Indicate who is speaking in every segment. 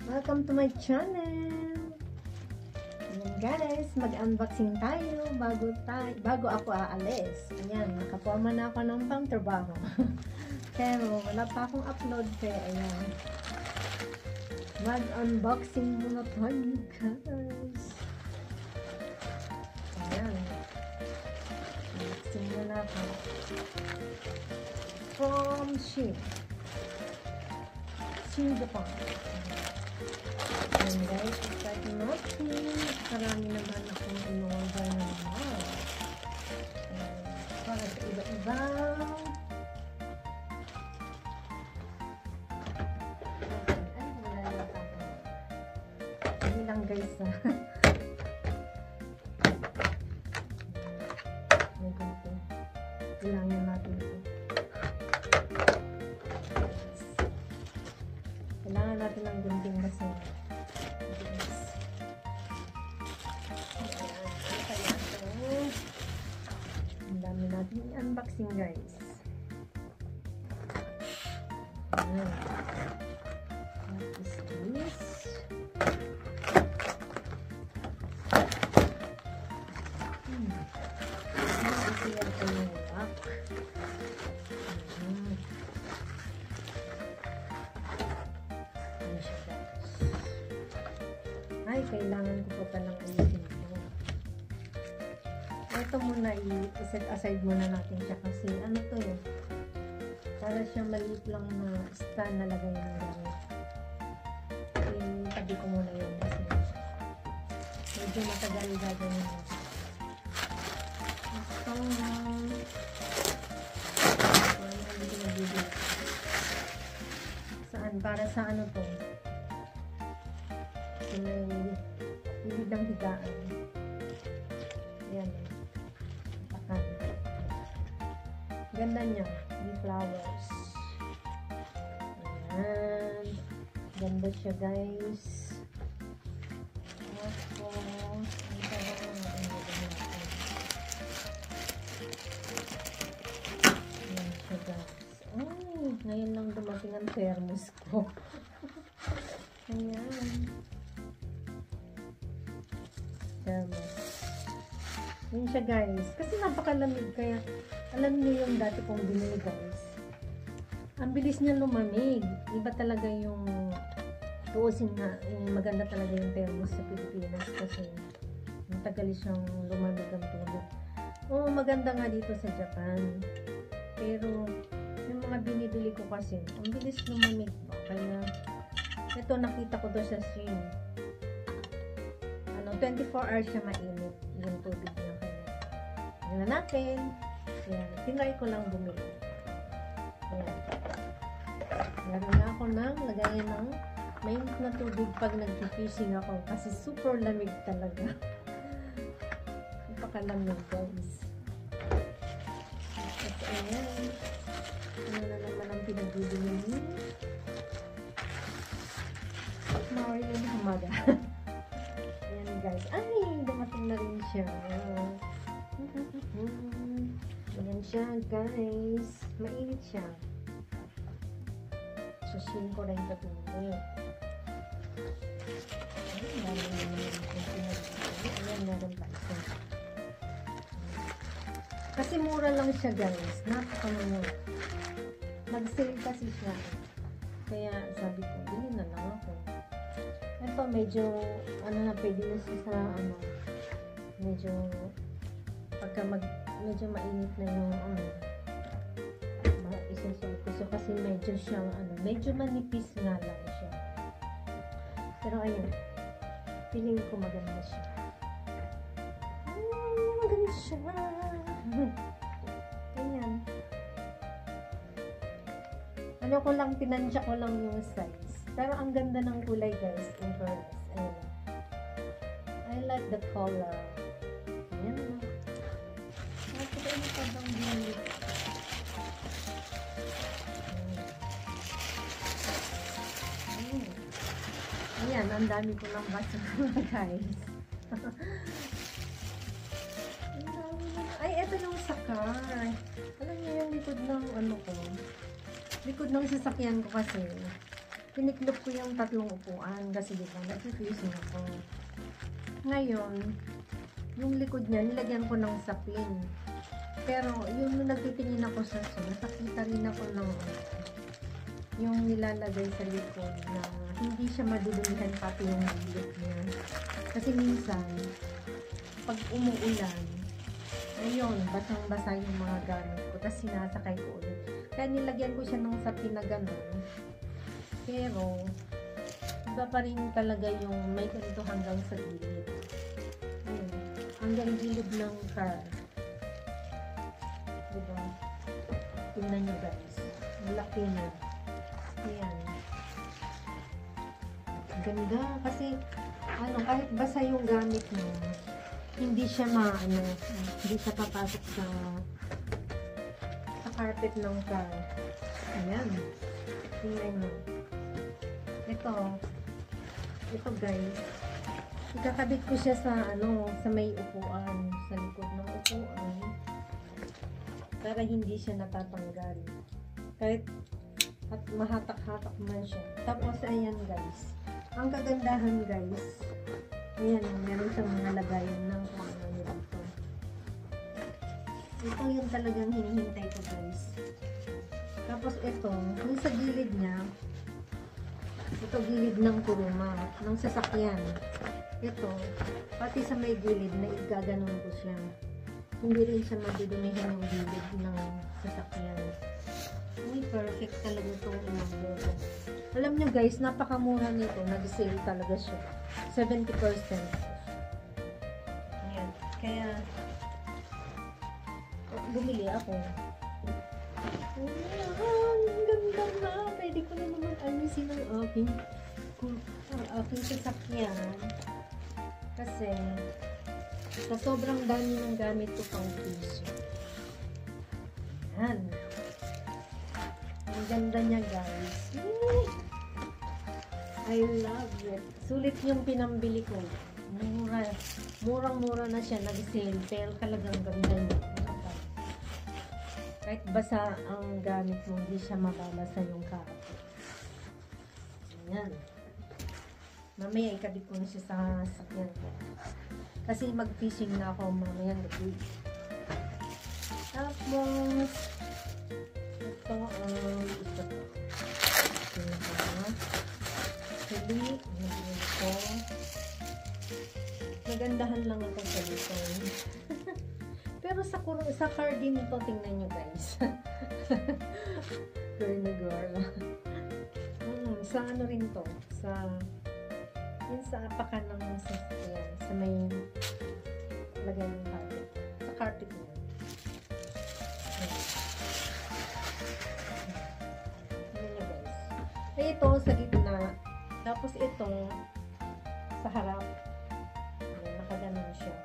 Speaker 1: Welcome to my channel. Ayan guys, mag-unboxing tayo bago ako aalis. Ayan, nakaporma na ako ng pang-trabaho. Pero wala pa akong upload kaya ayan. Mag-unboxing muna tayo guys. Ayan. Unboxing muna ako. From Shein. Japan. Ayan guys, start natin. Marami naman akong in-order na naman. Para sa iba-iba. Ay, wala na tayo. Hindi lang guys ha. May ganito. Kailangan natin ito. Kailangan natin ng gunting kasi. Ang dami natin i-unboxing guys. Ayan. What is this? Kasi yan ko yung pack. Ay, kailangan ko pa palang ayusin ito. Ito muna, i-set aside muna natin siya kasi ano to eh. Para siya maliit lang na stand na lagay ng gamit. Itabi ko muna yun kasi medyo matagal gagawin mo. Saan? Para sa ano to? May hilid ng higaan. Ayan. Pakan. Ganda niya. May flowers. Ayan. Ganda siya guys. Tapos, ayan siya guys. Ay, ngayon lang dumating ang thermos ko. Ayan. Yun siya guys. Kasi napakalamig kaya alam niyo yung dati kong binili guys. Ang bilis niya lumamig. Iba talaga yung tuusin nga. Maganda talaga yung thermos sa Pilipinas kasi matagal siyang lumamig ang tubig. Oo, maganda nga dito sa Japan. Pero yung mga binibili ko kasi ang bilis lumamig ba? Kaya ito nakita ko to sa Shein. 24 hours siya mainit yung tubig niya. Kaya tingnan natin. Ayan. Tinry ko lang bumili. Ayan. Meron na ako ng lagayan ng mainit na tubig pag nag-fishing ako kasi super lamig talaga. Napakalamig guys. At ayan. Ano na naman ang pinagbibili niyo? Mario na Hamada. Guys, ay, dumating na rin siya. Ayan siya, guys. Mainit siya. Susin ko rin ito. Ayan, meron pa ito. Kasi mura lang siya, guys. Napakamura. Nag-sale kasi siya. Kaya sabi ko, bilhin na lang ako. Ito medyo ano na pwede na siya sa ano medyo pagka medyo mainit na yung isusuot ko kasi medyo siyang medyo manipis nga lang siya pero ayun feeling ko maganda siya maganda siya ayan ano ko lang tinansya ko lang yung size. Pero ang ganda ng kulay guys. In fairness. Ayan. I like the color. Ayan na. Nakita ano pa bang bilit? Ayan. Ang dami ko lang basa guys. Ay, eto yung sakay. Alam niyo yung likod ng ano ko. Likod ng sasakyan ko kasi. Tiniklop ko yung 3 upuan kasi di ba, nag-refusing ako. Ngayon, yung likod niya, nilagyan ko ng sapin. Pero, yung nagtitingin ako sa nakakita rin ako ng yung nilalagay sa likod na hindi siya madudumihan pati yung gilid niya. Kasi minsan, pag umuulan, ayun, basang-basa yung mga gamit ko. Tapos sinasakay ko ulit. Kaya nilagyan ko siya ng sapin na gano'n. Pero, iba pa rin talaga yung may ganito hanggang sa gilid. Ayun, hanggang gilid ng car. Diba? Tingnan nyo guys. Malaki na. Ayan. Ganda. Kasi, kahit basa yung gamit mo, hindi siya hindi siya papasok sa carpet ng car. Ayan. Tingnan nyo. Ito guys. Ikakabit ko siya sa sa may upuan, sa likod ng upuan. Para hindi siya natatanggal. Kahit at mahatak-hatak man siya. Tapos, ayan guys. Ang kagandahan guys, ayan, meron siyang mga lagayan ng kung ano dito. Ito yung talagang hinihintay ko guys. Tapos ito, yung sa gilid niya, ito gilid ng kuruma, ng sasakyan. Ito, pati sa may gilid na igaganon ko siya. Hindi rin siya madudumihan yung gilid ng sasakyan. Uy, perfect talaga itong logo. Alam nyo guys, napakamura nito. Nag-sale talaga siya. 70%. Ayan. Kaya, bumili ako. Ang ganda na. Pwede ko na naman ayusin ang aking sasakyan. Kasi, sa sobrang dami ng gamit ko pang piso. Ayan. Ang ganda niya guys. I love it. Sulit yung pinambili ko. Mura. Murang-mura na siya. Nag-sale. Pero talagang ganda niya. Kahit basa ang gamit mo, hindi siya mababasa yung kapit. Ayan. Mamaya ikabit ko na siya sa sakyan ko. Kasi mag-fishing na ako mamaya gabi. Tapos, ito huli, ito. Nagandahan lang ako sa dito. Pero sa car din ito, tingnan nyo guys. Girl na girl. Sa ano rin to? Yun sa apakan ng sasakyan. Sa may lagay ng carpet. Sa carpet niya. Ito sa gitna. Tapos ito sa harap. Nakaganon siya.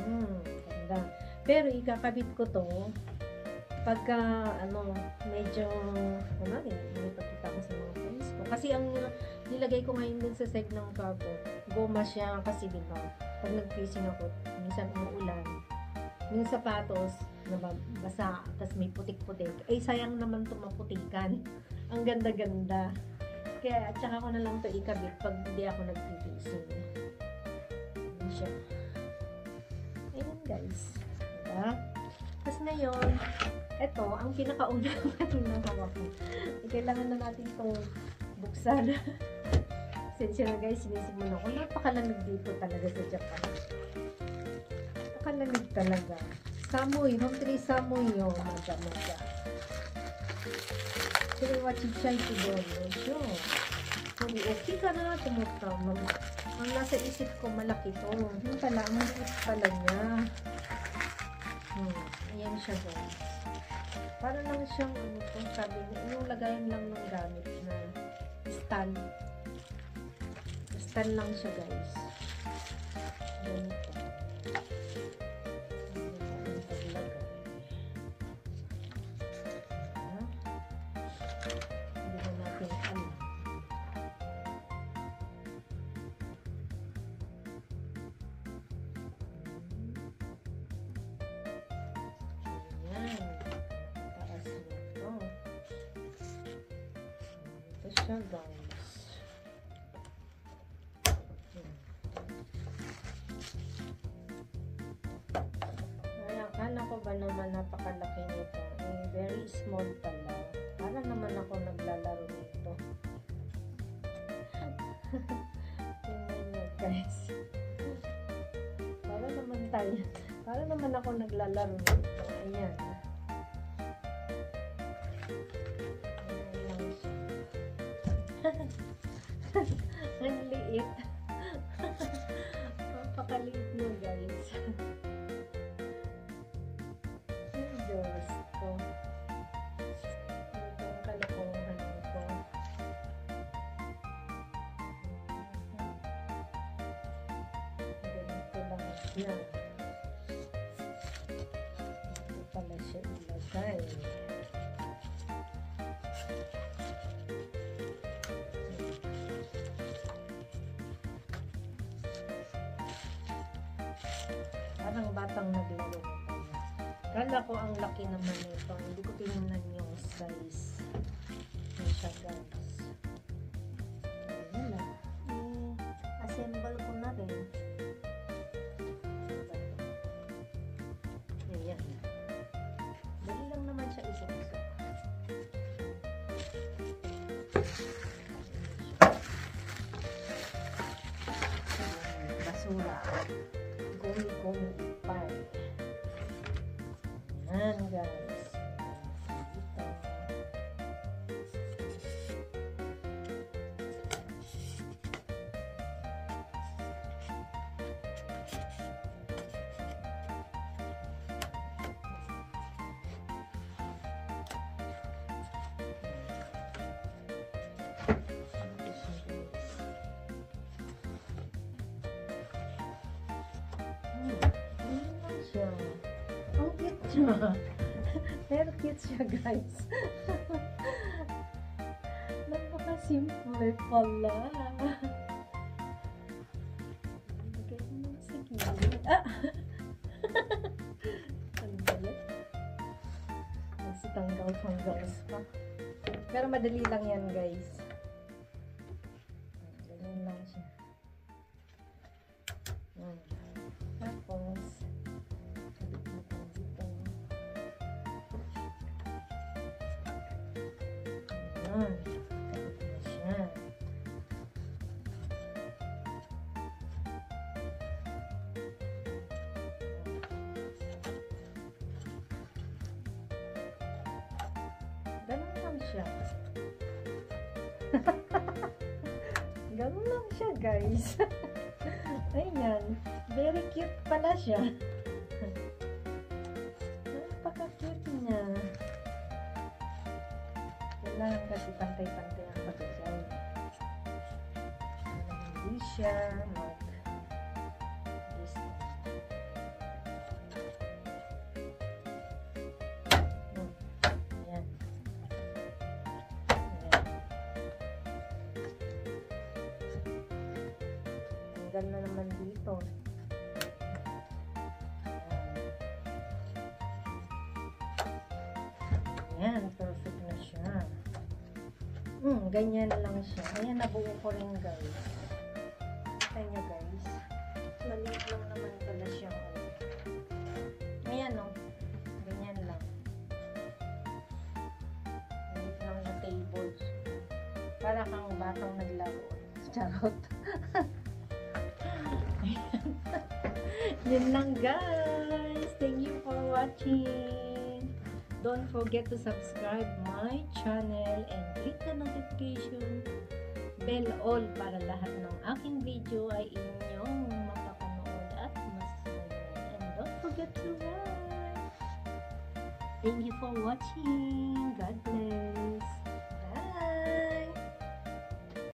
Speaker 1: Ganda. Pero ikakabit ko to pagka medyo ipakita ko sa mga friends ko. Kasi ang nilagay ko ngayon dun sa side ng cargo, goma siya kasi diba, pag nag-fishing ako, minsan umuulan, yung sapatos nabasa, tapos may putik-putik. Ay, sayang naman ito maputikan. Ang ganda-ganda. Kaya, at saka ko na lang ito ikabit pag hindi ako nag-fishing. Ayan siya. Ayan guys. Diba? Tapos ngayon, ito, ang pinakauna ng hawak ko. Kailangan na natin itong buksan. Sensya na guys, sinisipon ako. Napakalamig dito talaga sa Japan. Napakalamig talaga. Samoy, home samoy yun. Maga-maga. Pero wachichay to doon. So, okay ka na tumutama. Ang nasa isip ko, malaki to. Yung pala, ang maliit pala niya. Ayan siya guys. Para lang siyang, sabi niya, yung lagayan lang ng gamit na stand. Stand lang siya guys. Ganito. siya, guys. Ay, akala ko ba naman napakalaki nito? Eh, very small pala. Para naman ako naglalaro nito. Tingnan nyo, guys. Para naman ako naglalaro nito. Ayan. Ang liit. Napakaliit mo, guys. Ang Diyos ko. Ito ang kalokohan ko. Ganito lang siya. Ito pala siya ilagay. Parang batang naglaro na tayo. Kala ko ang laki naman nito. Hindi ko tinignan yung size. Yan siya, guys. Ayan na. I-assemble ko na rin. Ayan. Dali lang naman siya isok-isok. Basura. Gumi-gumi ipay. Ayan, guys. Dito. Siya. Ang cute siya. Pero cute siya, guys. Napaka-simple pala. Lagay mo sa gilid. Ah! Ano ba yan? Tanggal-tanggal pa. Pero madali lang yan, guys. Ganyan lang siya. Tapos, sabit natin dito. Ayan. Sabit na siya. Ganun lang siya. Ganun lang siya, guys. Ayan. Very cute pala siya. Napaka-cute niya. Kailangan kasi pantay-pantay ang pagkakay. Hindi siya Ayan. Tanggal na naman dito. Ayan, perfect na siya. Ganyan lang siya. Ayan, nabuo ko rin, guys. Kita nyo, guys. Maliit lang naman pala siya. Ayan, o. Ganyan lang. Maliit lang na tables. Para kang batang naglaro. Charot. Yun lang, guys. Thank you for watching. Don't forget to subscribe my channel and click the notification bell all para lahat ng aking video ay inyong mapapanood at masusunod. And don't forget to like. Thank you for watching. God bless.